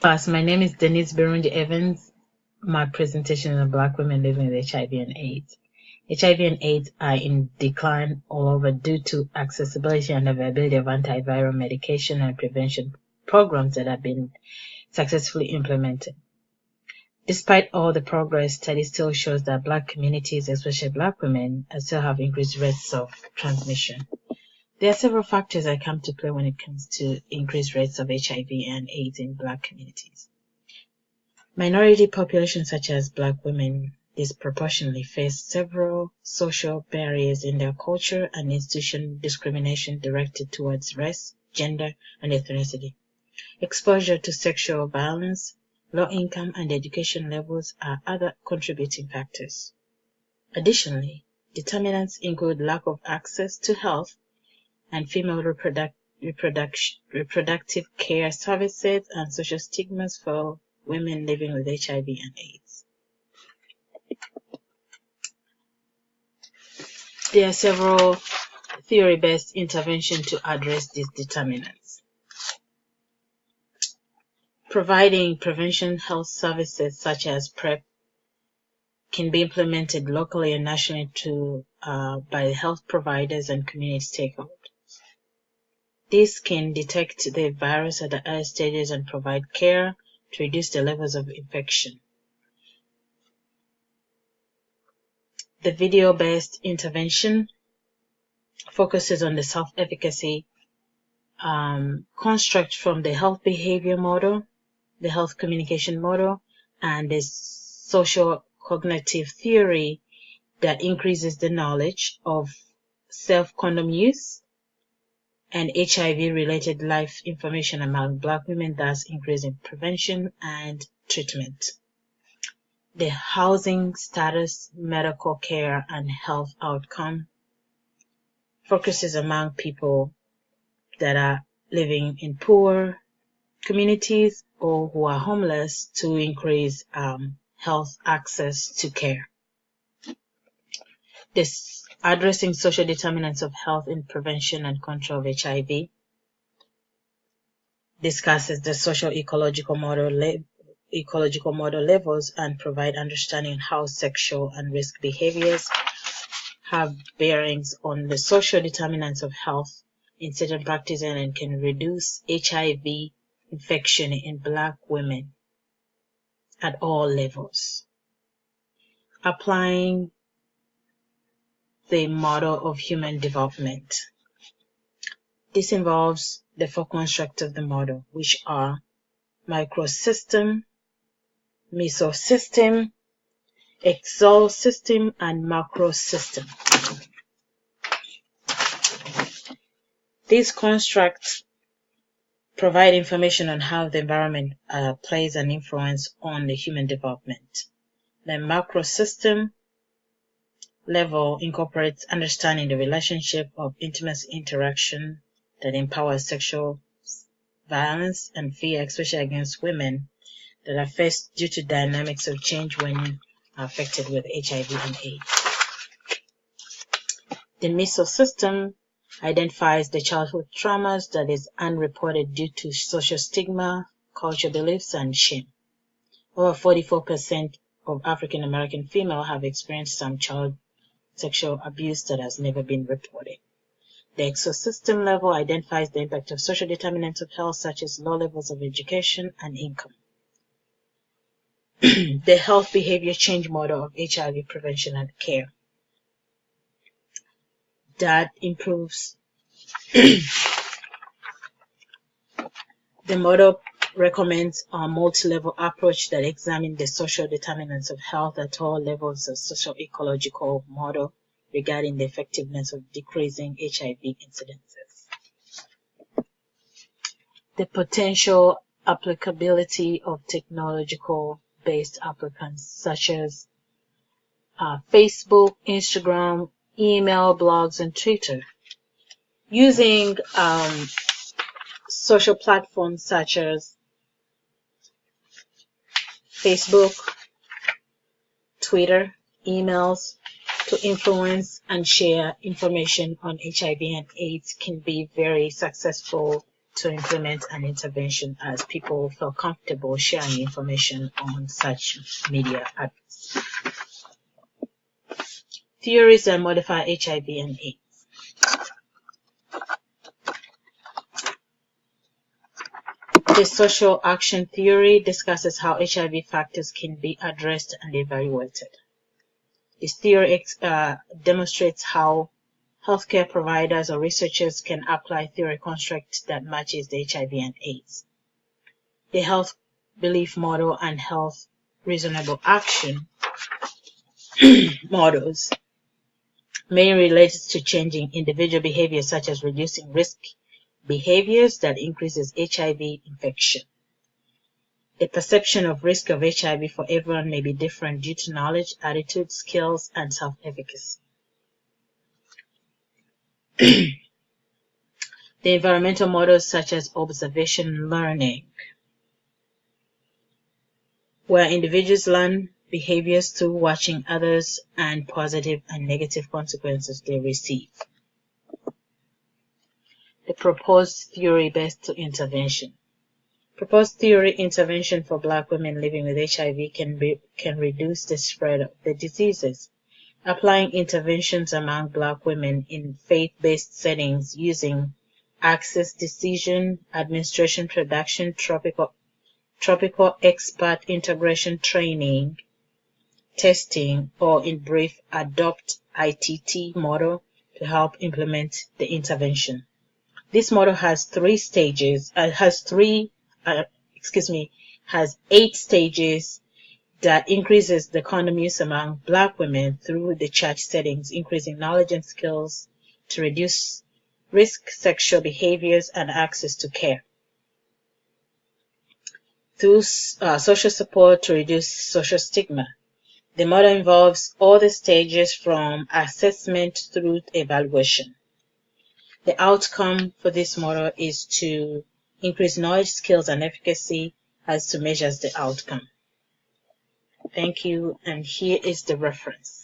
My name is Denise Berundi Evans. My presentation on Black women living with HIV and AIDS. HIV and AIDS are in decline all over due to accessibility and availability of antiviral medication and prevention programs that have been successfully implemented. Despite all the progress, study still shows that Black communities, especially Black women, still have increased rates of transmission. There are several factors that come to play when it comes to increased rates of HIV and AIDS in Black communities. Minority populations such as Black women disproportionately face several social barriers in their culture and institutional discrimination directed towards race, gender, and ethnicity. Exposure to sexual violence, low income, and education levels are other contributing factors. Additionally, determinants include lack of access to health and female reproductive care services and social stigmas for women living with HIV and AIDS. There are several theory-based interventions to address these determinants. Providing prevention health services such as PrEP can be implemented locally and nationally by health providers and community stakeholders. This can detect the virus at the early stages and provide care to reduce the levels of infection. The video-based intervention focuses on the self-efficacy construct from the health behavior model, the health communication model, and the social cognitive theory that increases the knowledge of self-condom use and HIV-related life information among Black women, thus increasing prevention and treatment. The housing status, medical care, and health outcome focuses among people that are living in poor communities or who are homeless to increase health access to care. This addressing social determinants of health in prevention and control of HIV discusses the social ecological model levels and provide understanding how sexual and risk behaviors have bearings on the social determinants of health in certain practices and can reduce HIV infection in Black women at all levels. Applying the model of human development. This involves the four constructs of the model, which are microsystem, mesosystem, exosystem, and macrosystem. These constructs provide information on how the environment plays an influence on the human development. The macrosystem level incorporates understanding the relationship of intimacy interaction that empowers sexual violence and fear, especially against women that are faced due to dynamics of change when affected with HIV and AIDS. The mesosystem identifies the childhood traumas that is unreported due to social stigma, cultural beliefs, and shame. Over 44% of African American females have experienced some child sexual abuse that has never been reported. The exosystem level identifies the impact of social determinants of health such as low levels of education and income. The health behavior change model of HIV prevention and care that improves. The model recommends a multi-level approach that examines the social determinants of health at all levels of social ecological model regarding the effectiveness of decreasing HIV incidences. The potential applicability of technological-based applicants such as Facebook, Instagram, email, blogs, and Twitter. Using social platforms such as Facebook, Twitter, emails to influence and share information on HIV and AIDS can be very successful to implement an intervention as people feel comfortable sharing information on such media outlets. Theories that modify HIV and AIDS. The social action theory discusses how HIV factors can be addressed and evaluated. This theory demonstrates how healthcare providers or researchers can apply theory construct that matches the HIV and AIDS. The health belief model and health reasonable action models may relate to changing individual behaviors such as reducing risk behaviors that increases HIV infection. The perception of risk of HIV for everyone may be different due to knowledge, attitude, skills, and self-efficacy. The environmental models such as observation learning, where individuals learn behaviors through watching others and positive and negative consequences they receive. The proposed theory-based intervention. Proposed theory intervention for Black women living with HIV can reduce the spread of the diseases. Applying interventions among Black women in faith-based settings using access decision, administration production, tropical expert integration training, testing, or in brief, adopt ITT model to help implement the intervention. This model has 8 stages that increases the condom use among Black women through the church settings, increasing knowledge and skills to reduce risk sexual behaviors and access to care. Through social support to reduce social stigma. The model involves all the stages from assessment through evaluation. The outcome for this model is to increase knowledge, skills, and efficacy as to measure the outcome. Thank you, and here is the reference.